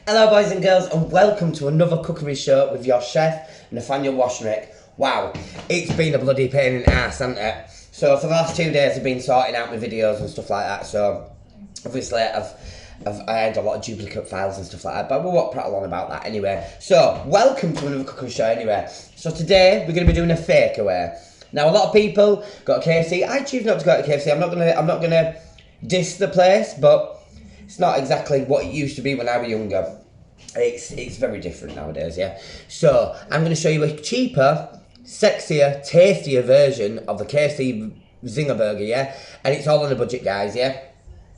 Hello boys and girls and welcome to another cookery show with your chef Nathaniel Washnick. Wow, it's been a bloody pain in the ass, hasn't it? So for the last 2 days I've been sorting out my videos and stuff like that, so obviously I had a lot of duplicate files and stuff like that, but we won't prattle on about that anyway. So welcome to another cookery show anyway. So today we're going to be doing a fake away. Now a lot of people go to KFC. I choose not to go to KFC. I'm not gonna diss the place, but it's not exactly what it used to be when I was younger. It's very different nowadays, yeah. So I'm going to show you a cheaper, sexier, tastier version of the KFC Zinger burger, yeah. And it's all on a budget, guys, yeah.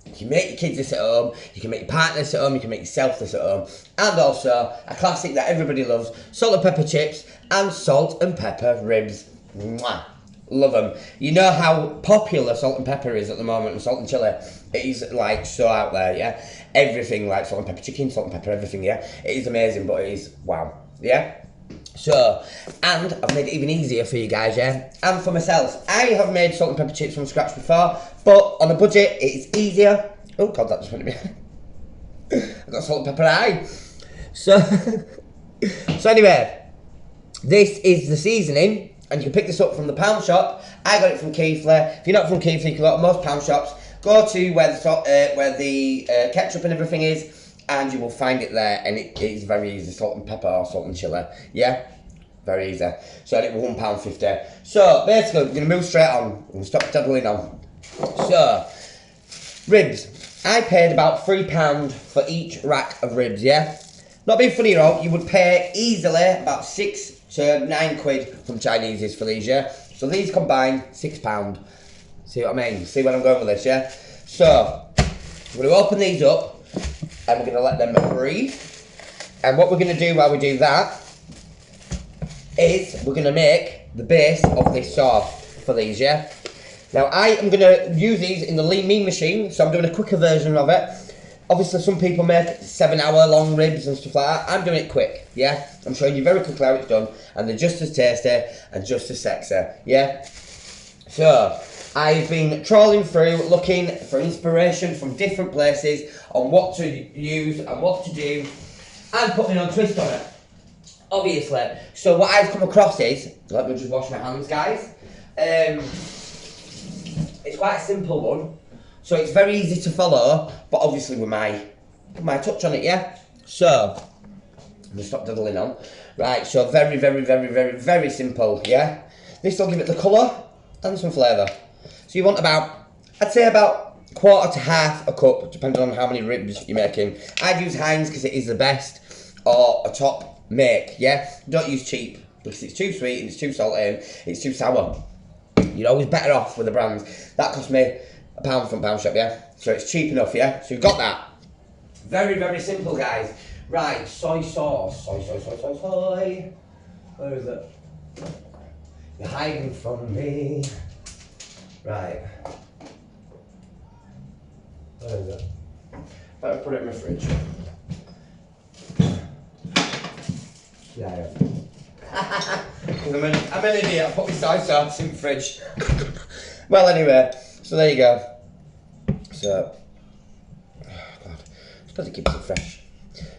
You can make your kids this at home, you can make your partner this at home, you can make yourself this at home. And also a classic that everybody loves: salt and pepper chips and salt and pepper ribs. Mwah. Love them. You know how popular salt and pepper is at the moment, and salt and chilli. It is like so out there, yeah. Everything like salt and pepper chicken, salt and pepper everything, yeah. It is amazing, but it is wow, yeah. So, and I've made it even easier for you guys, yeah. And for myself, I have made salt and pepper chips from scratch before, but on a budget, it's easier. Oh God, that just went at me. I've got salt and pepper eye. So, so anyway, this is the seasoning. And you can pick this up from the pound shop. I got it from Keighley. If you're not from Keighley, you can go to most pound shops. Go to where the ketchup and everything is, and you will find it there. And it is very easy: salt and pepper or salt and chilli. Yeah, very easy. So it was £1.50. So basically, we're gonna move straight on and stop dawdling on. So ribs. I paid about £3 for each rack of ribs. Yeah, not being funny at all. You would pay easily about £6 to £9 from Chinese's for these, yeah? So these combined, £6. See what I mean? See where I'm going with this, yeah? So, we're going to open these up, and we're going to let them breathe. And what we're going to do while we do that is we're going to make the base of this sauce for these, yeah? Now, I am going to use these in the lean mean machine, so I'm doing a quicker version of it. Obviously, some people make 7-hour-long ribs and stuff like that. I'm doing it quick, yeah? I'm showing you very quickly how it's done, and they're just as tasty and just as sexy, yeah? So, I've been trawling through, looking for inspiration from different places on what to use and what to do, and putting a twist on it, obviously. So, what I've come across is, let me just wash my hands, guys. It's quite a simple one. So it's very easy to follow, but obviously with my touch on it, yeah? So, I'm going to stop dawdling on. Right, so very, very, very, very, very simple, yeah? This will give it the colour and some flavour. So you want about, I'd say about 1/4 to 1/2 a cup, depending on how many ribs you're making. I'd use Heinz because it is the best, or a top make, yeah? Don't use cheap, because it's too sweet and it's too salty and it's too sour. You're always better off with the brands. That cost me £1 from pound shop, yeah? So it's cheap enough, yeah? So you've got that. Very, very simple, guys. Right, soy sauce. Soy. Where is it? You're hiding from me. Right. Where is it? Better put it in my fridge. Yeah. I'm an idiot. I put my soy sauce in the fridge. Well, anyway. So there you go. So, oh God, it's because it keeps it fresh.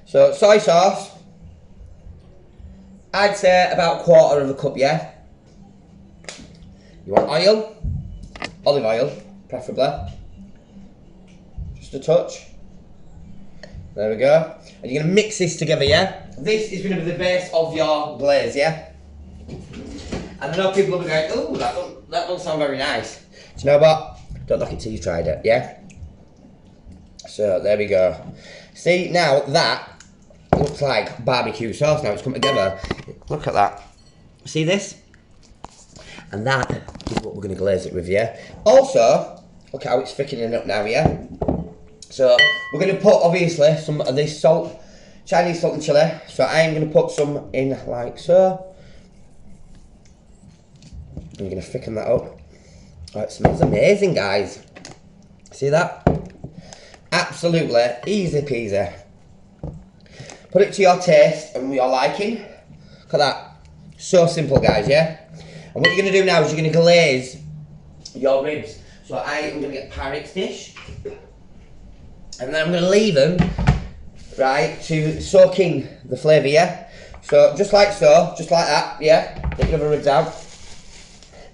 So soy sauce, I'd say about 1/4 cup, yeah. You want oil, olive oil, preferably. Just a touch. There we go. And you're gonna mix this together, yeah. This is gonna be the base of your glaze, yeah. And I know people will be going, "Oh, that doesn't sound very nice." Do you know what? Don't knock it till you tried it, yeah? So, there we go. See, now that looks like barbecue sauce now. It's come together. Look at that. See this? And that is what we're going to glaze it with, yeah? Also, look how it's thickening up now, yeah? So, we're going to put, obviously, some of this salt, Chinese salt and chilli. So, I'm going to put some in like so. And you're going to thicken that up. Oh, it smells amazing, guys. See that? Absolutely easy peasy. Put it to your taste and your liking. Look at that. So simple, guys, yeah? And what you're going to do now is you're going to glaze your ribs. So I am going to get Pyrex dish. And then I'm going to leave them right, to soak in the flavour, yeah? So, just like that, yeah? Take the other ribs out.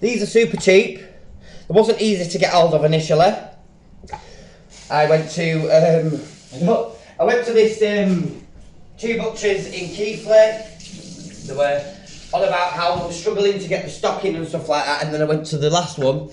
These are super cheap. It wasn't easy to get hold of initially. I went to this two butchers in Keighley. They were on about how they were struggling to get the stock in and stuff like that, and then I went to the last one,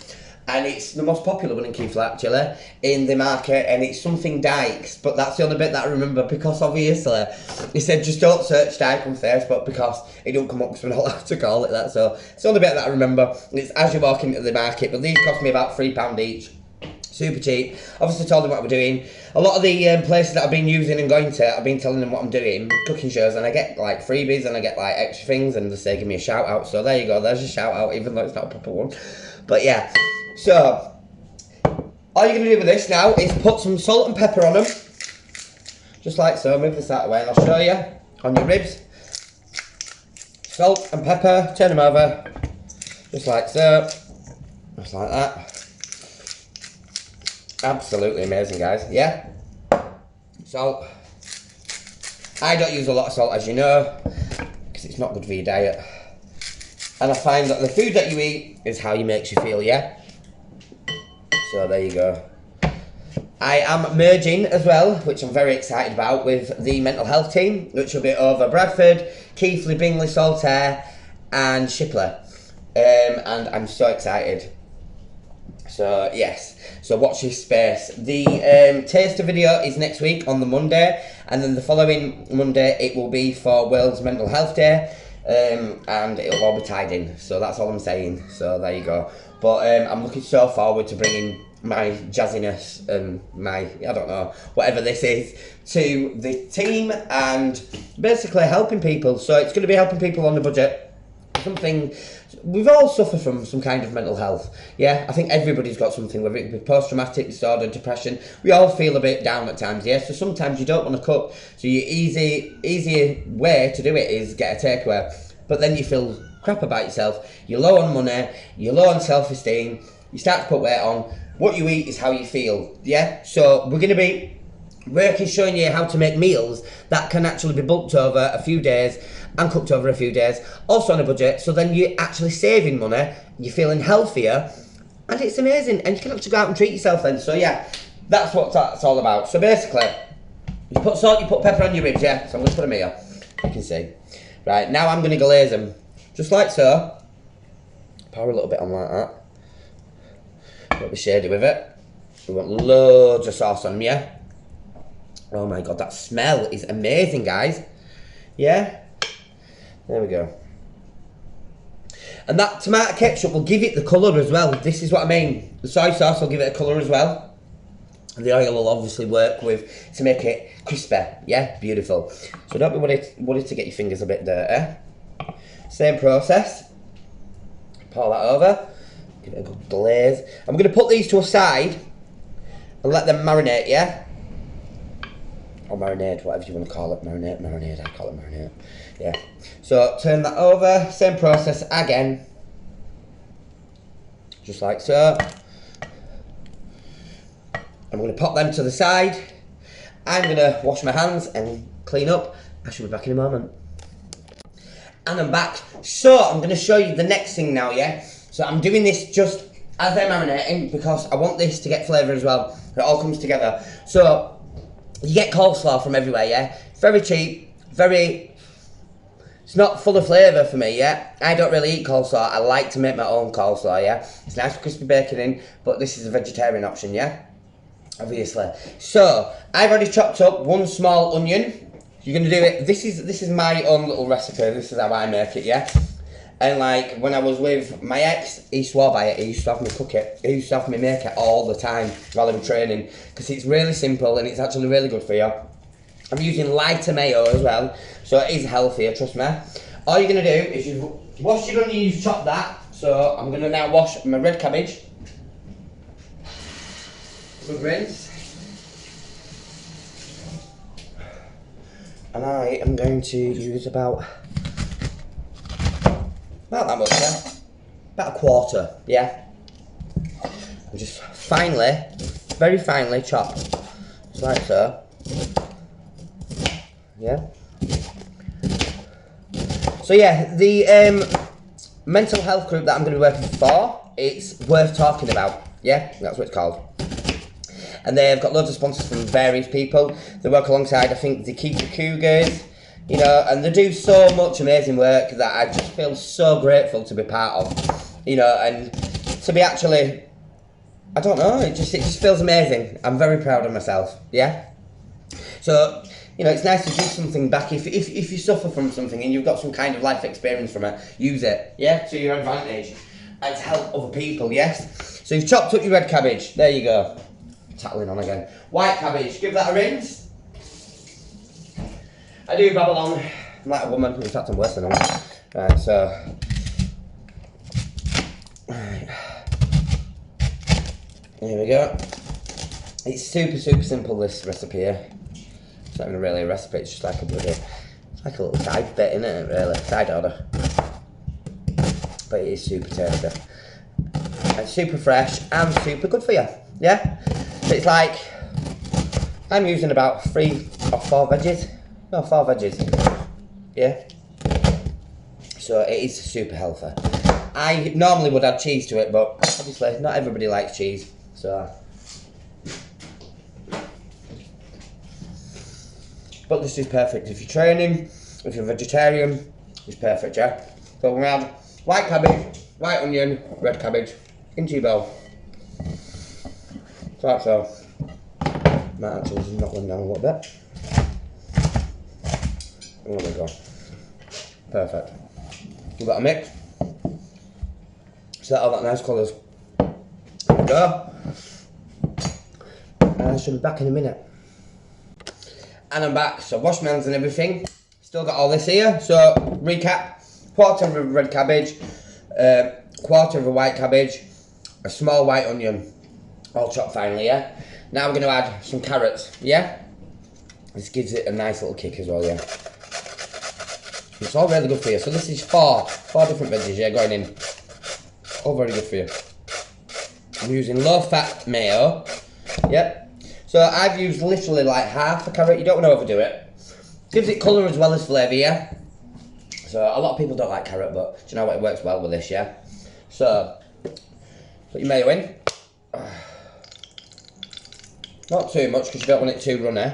and it's the most popular one in Keighley actually, in the market, and it's something Dykes, but that's the only bit that I remember, because obviously he said just don't search Dyke on Facebook because it don't come up because we're not allowed to call it that, so it's the only bit that I remember. It's as you walk into the market, but these cost me about £3 each. Super cheap. Obviously told them what we're doing. A lot of the places that I've been using and going to, I've been telling them what I'm doing, cooking shows, and I get like freebies and I get like extra things, and they say give me a shout out. So there you go, there's a shout out, even though it's not a proper one. But yeah, so all you're going to do with this now is put some salt and pepper on them. Just like so. Move this out of the way and I'll show you on your ribs. Salt and pepper, turn them over. Just like so. Just like that. Absolutely amazing, guys. Yeah? Salt. I don't use a lot of salt, as you know, because it's not good for your diet. And I find that the food that you eat is how you makes you feel, yeah? So there you go. I am merging as well, which I'm very excited about, with the mental health team, which will be over Bradford, Keighley, Bingley, Saltaire and Shipley. And I'm so excited. So yes, so watch this space. The taster video is next week on the Monday, and then the following Monday it will be for World's Mental Health Day, and it'll all be tied in. So that's all I'm saying. So there you go. But I'm looking so forward to bringing my jazziness and my, I don't know, whatever this is, to the team, and basically helping people. So it's going to be helping people on the budget. Something, we've all suffered from some kind of mental health, yeah? I think everybody's got something, whether it be post-traumatic disorder, depression. We all feel a bit down at times, yeah? So sometimes you don't want to cook, so your easy way to do it is get a takeaway. But then you feel crap about yourself, you're low on money, you're low on self-esteem, you start to put weight on. What you eat is how you feel, yeah? So we're going to be showing you how to make meals that can actually be bulked over a few days and cooked over a few days, also on a budget, so then you're actually saving money, you're feeling healthier, and it's amazing, and you can actually go out and treat yourself then. So yeah, that's what that's all about. So basically, you put salt, you put pepper on your ribs, yeah? So I'm going to put them here, you can see. Right, now I'm going to glaze them, just like so. Pour a little bit on like that. A little bit shady with it. We want loads of sauce on them, yeah? Oh my god, that smell is amazing, guys. Yeah? There we go. And that tomato ketchup will give it the colour as well. This is what I mean. The soy sauce will give it a colour as well. And the oil will obviously work with to make it crispy. Yeah? Beautiful. So don't be worried to get your fingers a bit dirty. Same process. Pour that over. Give it a good glaze. I'm going to put these to a side and let them marinate, yeah? Or marinade, whatever you want to call it. Marinade, I call it marinade. Yeah. So turn that over, same process again. Just like so. I'm going to pop them to the side. I'm going to wash my hands and clean up. I should be back in a moment. And I'm back. So I'm going to show you the next thing now, yeah? So I'm doing this just as they're marinating because I want this to get flavour as well. It all comes together. So you get coleslaw from everywhere, yeah? Very cheap, it's not full of flavour for me, yeah? I don't really eat coleslaw. I like to make my own coleslaw, yeah? It's nice with crispy bacon in, but this is a vegetarian option, yeah? Obviously. So, I've already chopped up one small onion. You're going to do it, this is my own little recipe. This is how I make it, yeah? And like, when I was with my ex, he swore by it. He used to have me cook it. He used to have me make it all the time while I'm training. Because it's really simple and it's actually really good for you. I'm using lighter mayo as well. So it is healthier, trust me. All you're going to do is you wash your onion, you chop that. So I'm going to now wash my red cabbage. Good rinse. And I am going to use about that much, yeah? About a quarter, yeah? And just finely, very finely chop, just like so. Yeah. So yeah, the mental health group that I'm going to be working for, it's worth talking about. Yeah, that's what it's called. And they've got loads of sponsors from various people. They work alongside, I think, the Keep the Cougars, you know, and they do so much amazing work that I just feel so grateful to be part of, you know, and to be actually, I don't know, it just feels amazing. I'm very proud of myself, yeah? So, you know, it's nice to do something back. If you suffer from something and you've got some kind of life experience from it, use it, yeah, to your advantage and to help other people, yes? So you've chopped up your red cabbage, there you go. Tattling on again. White cabbage, give that a rinse. I do babble on, I'm like a woman, in fact I'm worse than a woman. Right, so, right. Here we go. It's super simple, this recipe here. It's not even really a recipe, it's just like a bloody, it's like a little side bit, isn't it, really? Side order. But it is super tasty. And super fresh and super good for you, yeah? So it's like, I'm using about 3 or 4 veggies. No, 4 veggies. Yeah? So it is super healthy. I normally would add cheese to it, but obviously not everybody likes cheese. So, but this is perfect. If you're training, if you're a vegetarian, it's perfect, yeah? So we're gonna add white cabbage, white onion, red cabbage into your bowl. So that's all. Might actually just knock them down a little bit. There we go. Perfect. Give that a mix. So that all that nice colours. There we go. And I should be back in a minute. And I'm back. So wash my hands and everything. Still got all this here. So recap. Quarter of a red cabbage. Quarter of a white cabbage. A small white onion. All chopped finely, yeah? Now we're going to add some carrots, yeah? This gives it a nice little kick as well, yeah? It's all really good for you. So this is four different veggies, yeah, going in. All very good for you. I'm using low-fat mayo, yep. So I've used literally like half a carrot. You don't want to overdo it. Gives it colour as well as flavour, yeah? So a lot of people don't like carrot, but do you know what? It works well with this, yeah? So, put your mayo in. Not too much because you don't want it too runny.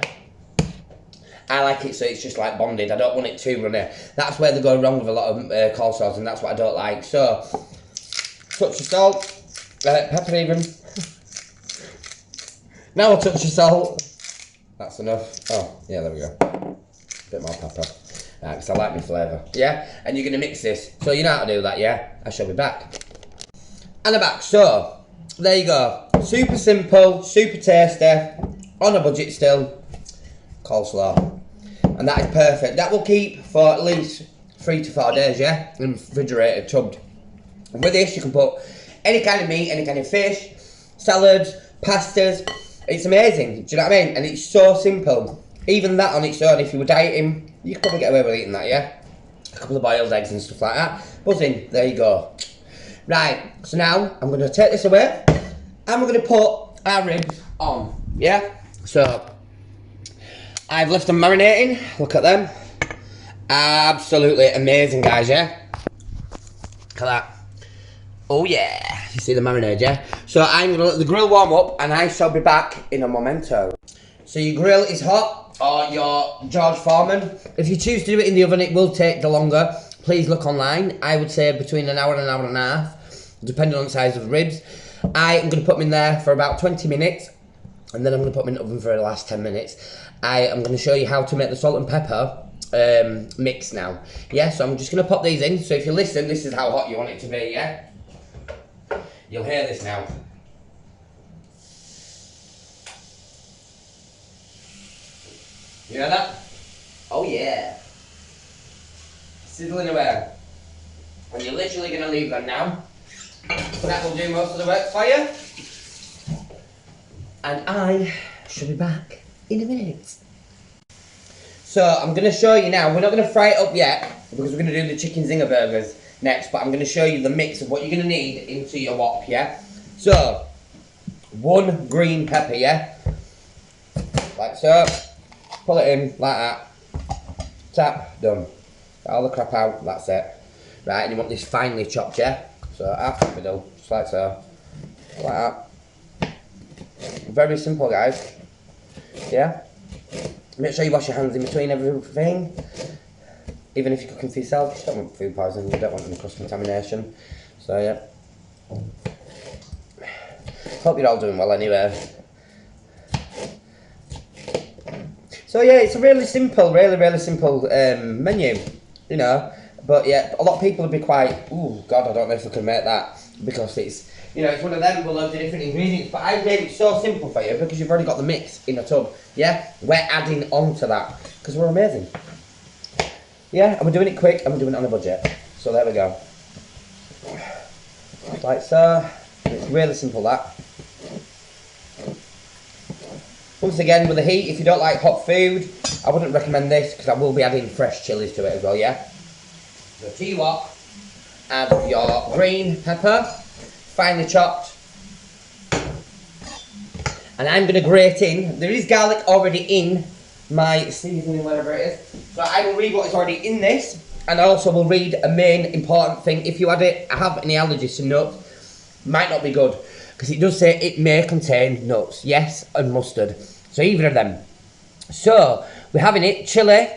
I like it so it's just like bonded. I don't want it too runny. That's where they go wrong with a lot of coleslaws, and that's what I don't like. So, touch of salt, pepper even. Now I'll touch the salt. That's enough. Oh, yeah, there we go. Bit more pepper. Right, because I like my flavour. Yeah? And you're going to mix this. So you know how to do that, yeah? I shall be back. And I'm back. So, there you go. Super simple, super tasty, on a budget still, coleslaw. And that is perfect. That will keep for at least 3 to 4 days, yeah? In the refrigerator, tubbed. And with this, you can put any kind of meat, any kind of fish, salads, pastas. It's amazing, do you know what I mean? And it's so simple. Even that on its own, if you were dieting, you could probably get away with eating that, yeah? A couple of boiled eggs and stuff like that. Buzzing, there you go. Right, so now I'm going to take this away. And we're going to put our ribs on, yeah? So, I've left them marinating. Look at them. Absolutely amazing, guys, yeah? Look at that. Oh, yeah. You see the marinade, yeah? So, I'm going to let the grill warm up, and I shall be back in a momento. So, your grill is hot, or your George Foreman. If you choose to do it in the oven, it will take the longer. Please look online. I would say between an hour and an hour and a half, depending on the size of the ribs. I am going to put them in there for about 20 minutes, and then I'm going to put them in the oven for the last 10 minutes. I am going to show you how to make the salt and pepper mix now. Yeah, so I'm just going to pop these in. So if you listen, this is how hot you want it to be, yeah? You'll hear this now. You hear that? Oh yeah. Sizzling away. And you're literally going to leave them now. So that will do most of the work for you. And I shall be back in a minute. So I'm going to show you now. We're not going to fry it up yet because we're going to do the chicken zinger burgers next. But I'm going to show you the mix of what you're going to need into your wok, yeah? So, 1 green pepper, yeah? Like so. Pull it in like that. Tap, done. Get all the crap out, that's it. Right, and you want this finely chopped, yeah? So half the middle, just like so. Like that. Very simple, guys. Yeah? Make sure you wash your hands in between everything. Even if you're cooking for yourself, you just don't want food poisoning, you don't want any cross-contamination. So yeah. Hope you're all doing well anyway. So yeah, it's a really simple menu, you know. But yeah, a lot of people would be quite, ooh, God, I don't know if I can make that. Because it's, you know, it's one of them with loads of different ingredients. But I've made it so simple for you because you've already got the mix in a tub. Yeah? We're adding on to that because we're amazing. Yeah, and we're doing it quick and we're doing it on a budget. So there we go. Like so. It's really simple, that. Once again, with the heat, if you don't like hot food, I wouldn't recommend this because I will be adding fresh chilies to it as well, yeah? So tell you what, add your green pepper, finely chopped. And I'm going to grate in, there is garlic already in my seasoning, whatever it is. So I will read what is already in this, and I also will read a main important thing. If you have any allergies to nuts, might not be good, because it does say it may contain nuts, yes, and mustard. So either of them. So we're having it chili,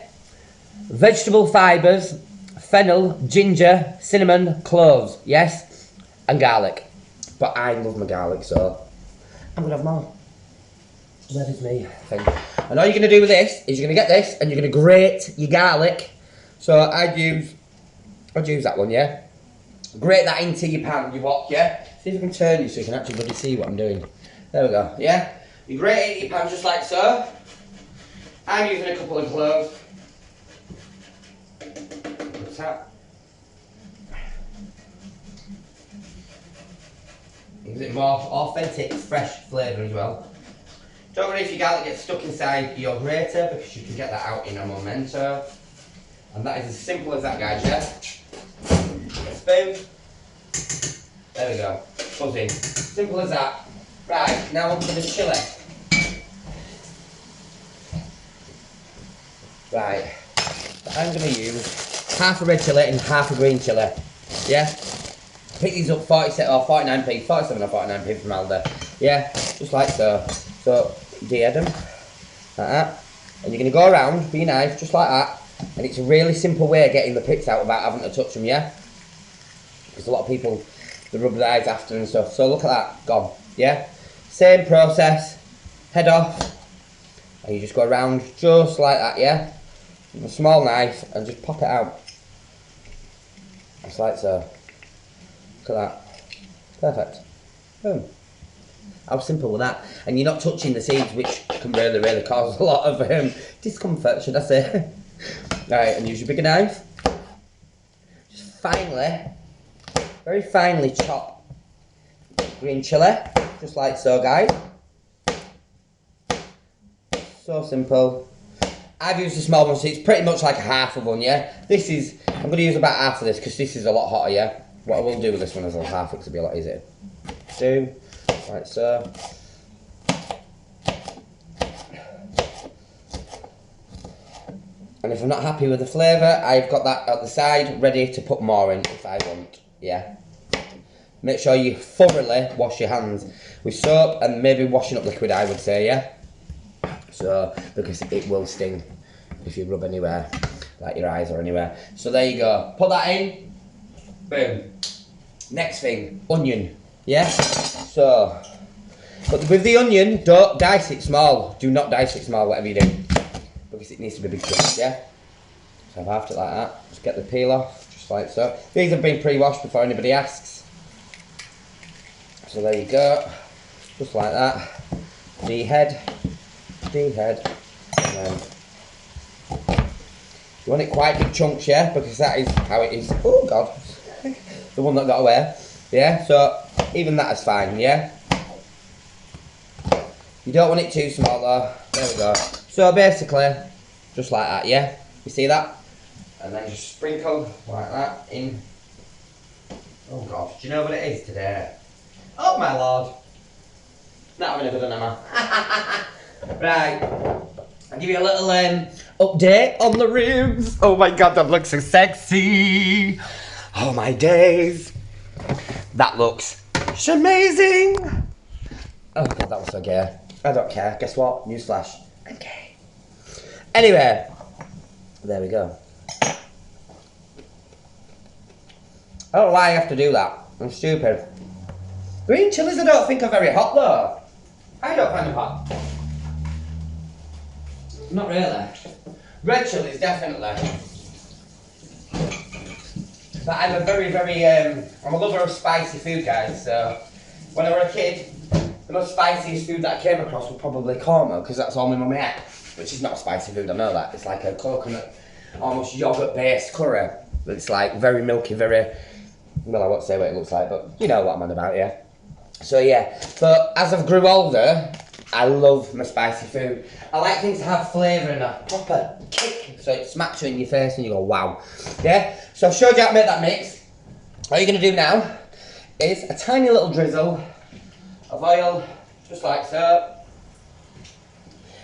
vegetable fibres, fennel, ginger, cinnamon, cloves, yes, and garlic. But I love my garlic, so I'm gonna have more. That is me thing. And all you're gonna do with this is you're gonna get this and you're gonna grate your garlic. So I'd use that one, yeah. Grate that into your pan, your wok, yeah. See if I can turn you so you can actually really see what I'm doing. There we go, yeah. You grate it into your pan just like so. I'm using a couple of cloves. Tap. Gives it more authentic, fresh flavour as well. Don't worry if your garlic gets stuck inside your grater because you can get that out in a momento. And that is as simple as that, guys, yeah? Spoon. There we go. Buzzing. Simple as that. Right, now on to the chilli. Right. So I'm going to use half a red chilli and half a green chilli. Yeah? Pick these up 47 or 49p from Aldi. Yeah? Just like so. So, de-head them. Like that. And you're going to go around with your knife, just like that. And it's a really simple way of getting the pits out without having to touch them, yeah? Because a lot of people, they rub their eyes after and stuff. So look at that, gone, yeah? Same process, head off. And you just go around just like that, yeah? With a small knife and just pop it out. Just like so. Look at that. Perfect. Boom. How simple with that? And you're not touching the seeds, which can really cause a lot of discomfort, should I say. Right, and use your bigger knife. Just finely, very finely chop green chili, just like so, guys. So simple. I've used a small one, so it's pretty much like a half of one, yeah? I'm going to use about half of this, because this is a lot hotter, yeah? What I will do with this one is I'll half it, because it'll be a lot easier. Do, like so. And if I'm not happy with the flavour, I've got that at the side ready to put more in if I want, yeah? Make sure you thoroughly wash your hands with soap and maybe washing up liquid, I would say, yeah? So, because it will sting if you rub anywhere, like your eyes or anywhere. So there you go. Put that in. Boom. Next thing, onion, yeah? So, but with the onion, don't dice it small. Do not dice it small, whatever you do. Because it needs to be big chunks, yeah? So I've halved it like that. Just get the peel off, just like so. These have been pre-washed before anybody asks. So there you go. Just like that. De-head. De-head. And then you want it quite big chunks, yeah? Because that is how it is. Oh, God. The one that got away. Yeah? So even that is fine, yeah? You don't want it too small, though. There we go. So basically, just like that, yeah? You see that? And then just sprinkle like that in. Oh God, do you know what it is today? Oh my Lord. Not having a good one, am I? Right. I'm I'll give you a little update on the ribs. Oh my god, that looks so sexy. Oh my days. That looks amazing. Oh god, that was so gay. I don't care. Guess what? Newsflash. I'm gay. Anyway, there we go. I don't know why I have to do that. I'm stupid. Green chilies I don't think are very hot though. I don't find them hot. Not really. Red chilies definitely. But I'm a very, I'm a lover of spicy food, guys, so when I was a kid, the most spiciest food that I came across was probably korma, because that's all my mummy had, which is not spicy food, I know that. It's like a coconut, almost yogurt-based curry. It's like very milky, very, well, I won't say what it looks like, but you know what I'm on about, yeah. So yeah, but as I've grew older, I love my spicy food. I like things to have flavour and a proper kick, so it smacks you in your face and you go, wow. Yeah, so I've showed you how to make that mix. All you're going to do now is a tiny little drizzle of oil, just like so.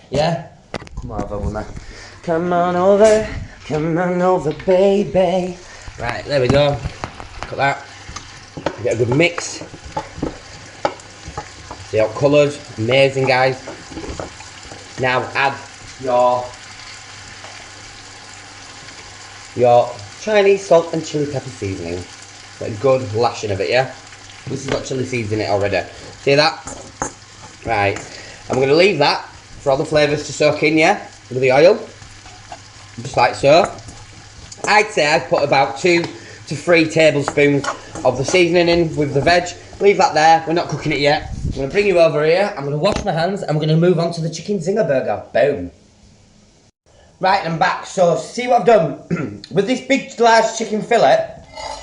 Yeah, come on over, woman. Come on over, baby. Right, there we go. Look at that. Get a good mix. See how coloured, amazing, guys. Now add your Chinese salt and chili pepper seasoning. Get a good lashing of it, yeah? This has got chili seeds in it already. See that? Right. I'm going to leave that for all the flavours to soak in, yeah? With the oil. Just like so. I'd say I've put about 2 to 3 tablespoons of the seasoning in with the veg. Leave that there. We're not cooking it yet. I'm going to bring you over here. I'm going to wash my hands and we're going to move on to the chicken Zinger burger. Boom. Right, I'm back. So, see what I've done? With this big, large chicken fillet,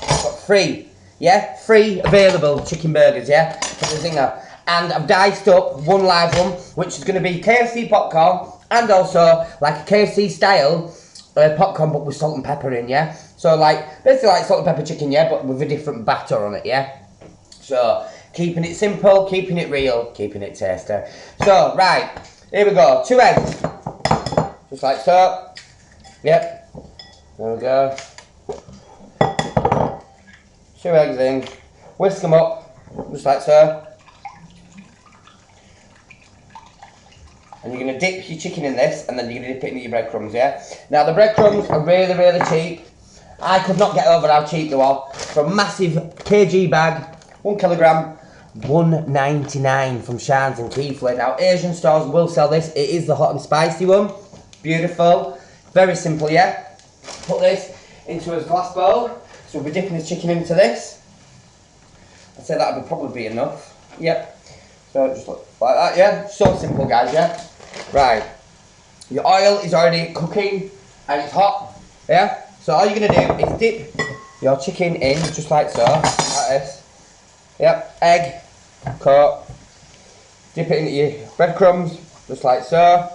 I've got 3, yeah? 3 available chicken burgers, yeah? For the Zinger. And I've diced up 1 live one, which is going to be KFC popcorn, and also, like a KFC style popcorn, but with salt and pepper in, yeah? So, like, basically like salt and pepper chicken, yeah? But with a different batter on it, yeah? So, keeping it simple, keeping it real, keeping it tasty. So, right, here we go. 2 eggs. Just like so. Yep. There we go. 2 eggs in. Whisk them up. Just like so. And you're going to dip your chicken in this, and then you're going to dip it in your breadcrumbs, yeah? Now, the breadcrumbs are really, really cheap. I could not get over how cheap they are. For a massive kg bag, 1 kilogram, $1.99 from Sharns and Keithley. Now, Asian stores will sell this. It is the hot and spicy one. Beautiful. Very simple, yeah? Put this into a glass bowl. So we'll be dipping the chicken into this. I'd say that would probably be enough. Yep. So just like that, yeah? So simple, guys, yeah? Right. Your oil is already cooking and it's hot, yeah? So all you're going to do is dip your chicken in just like so, like this. Yep, egg, coat. Dip it into your breadcrumbs, just like so.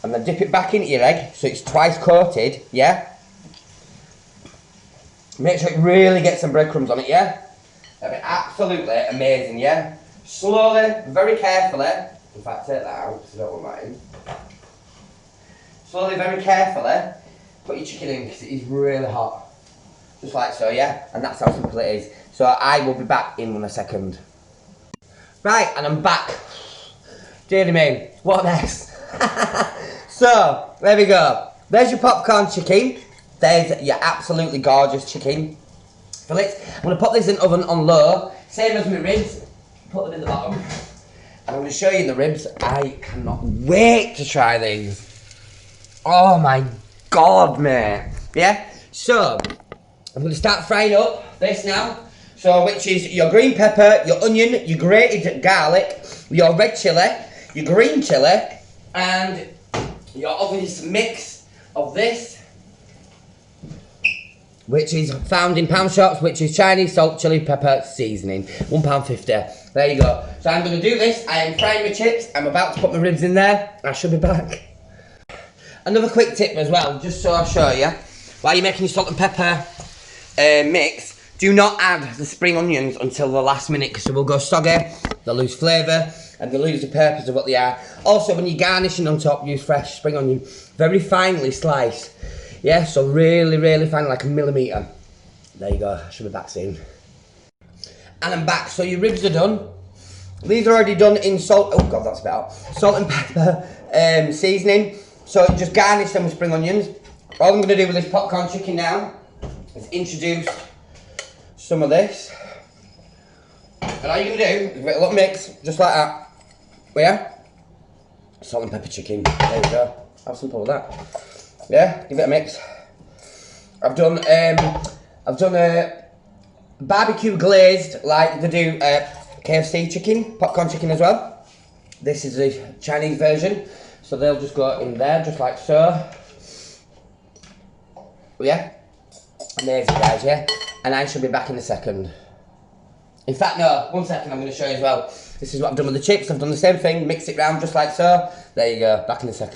And then dip it back into your egg, so it's twice coated, yeah? Make sure it really gets some breadcrumbs on it, yeah? That'd be absolutely amazing, yeah? Slowly, very carefully. In fact, take that out, because I don't want that in. Slowly, very carefully, put your chicken in, because it is really hot. Just like so, yeah? And that's how simple it is. So I will be back in 1 second. Right, and I'm back. Dear me, what a mess. So, there we go. There's your popcorn chicken. There's your absolutely gorgeous chicken fillets. I'm going to put this in the oven on low. Same as my ribs. Put them in the bottom. And I'm going to show you the ribs. I cannot wait to try these. Oh my god, mate. Yeah? So, I'm going to start frying up this now. So, which is your green pepper, your onion, your grated garlic, your red chilli, your green chilli, and your obvious mix of this, which is found in pound shops, which is Chinese salt, chili, pepper, seasoning. £1.50. There you go. So I'm going to do this. I am frying my chips. I'm about to put my ribs in there. I should be back. Another quick tip as well, just so I'll show you. While you're making your salt and pepper mix, do not add the spring onions until the last minute, because they will go soggy, they'll lose flavour, and they lose the purpose of what they are. Also, when you're garnishing on top, use fresh spring onion, very finely sliced. Yeah, so really, really fine, like a millimetre. There you go, I should be back soon. And I'm back, so your ribs are done. These are already done in salt, oh god, that's better. Salt and pepper seasoning. So just garnish them with spring onions. All I'm gonna do with this popcorn chicken now is introduce some of this. And all you're gonna do is give it a little mix, just like that. Yeah? Salt and pepper chicken, there you go. Have some of that. Yeah, give it a mix. I've done a barbecue glazed, like they do KFC chicken, popcorn chicken as well. This is the Chinese version, so they'll just go in there, just like so. Yeah, amazing guys, yeah. And I shall be back in a second. In fact, no, 1 second, I'm going to show you as well. This is what I've done with the chips. I've done the same thing, mix it round just like so. There you go, back in a second.